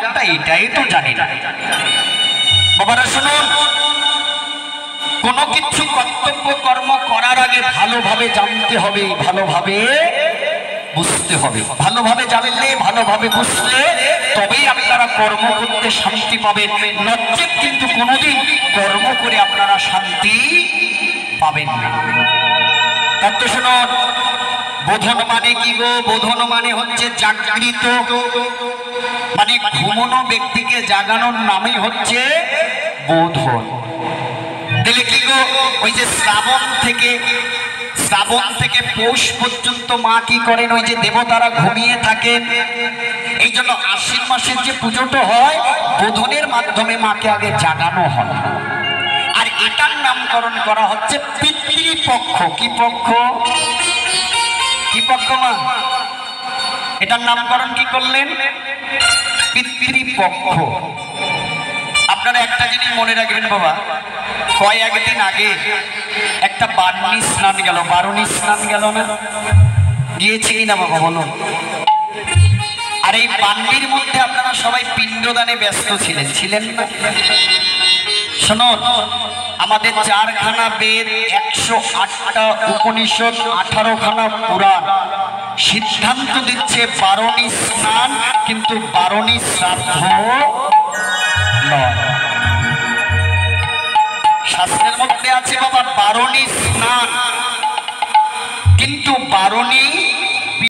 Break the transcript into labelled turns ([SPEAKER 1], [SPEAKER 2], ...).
[SPEAKER 1] আমরা এটাই তো জানি না। বাবারা শুনুন, কোনো কিছু কর্তব্য কর্ম করার আগে ভালোভাবে জানতে হবে, ভালোভাবে বুঝতে হবে। ভালোভাবে জানলে, ভালোভাবে বুঝলে তবেই আপনারা কর্ম করতে শান্তি পাবেন, নচেত কিন্তু কোনোদিন কর্ম করে আপনারা শান্তি পাবেন না। তাতে শুনুন, বোধন মানে কি গো? বোধন মানে হচ্ছে জাগৃত, মানে ঘুমনো ব্যক্তিকে জাগানোর নামই হচ্ছে বোধন। তাহলে কি গো, ওই যে শ্রাবণ থেকে পৌষ পর্যন্ত মা কি করেন? ওই যে দেবতারা ঘুমিয়ে থাকেন, এই জন্য আশ্বিন মাসের যে পুজোটা হয় বোধনের মাধ্যমে মাকে আগে জাগানো হয়। আর এটার নামকরণ করা হচ্ছে পিতৃপক্ষ। কি পক্ষ? কি পক্ষ মা? এটার নামকরণ কি করলেন? পিতৃপক্ষ। আপনারা একটা জিনিস মনে রাখবেন বাবা, কয়েকদিন আগে একটা বারণী স্নান গেল। বারণী স্নান গেল না? গিয়েছে কিনা বাবা বলো? আর এই বান্ডির মধ্যে আপনারা সবাই পিণ্ডদানে ব্যস্ত ছিলেন না? শুনুন, আমাদের 4খানা বেদ, 108টা উপনিষদ, 18খানা পুরাণ সিদ্ধান্ত দিচ্ছে বারণী স্নান কিন্তু বারণী শ্রাদ্ধ নয়। শাস্ত্রের মধ্যে আছে বাবা বারণী স্নান কিন্তু বারণী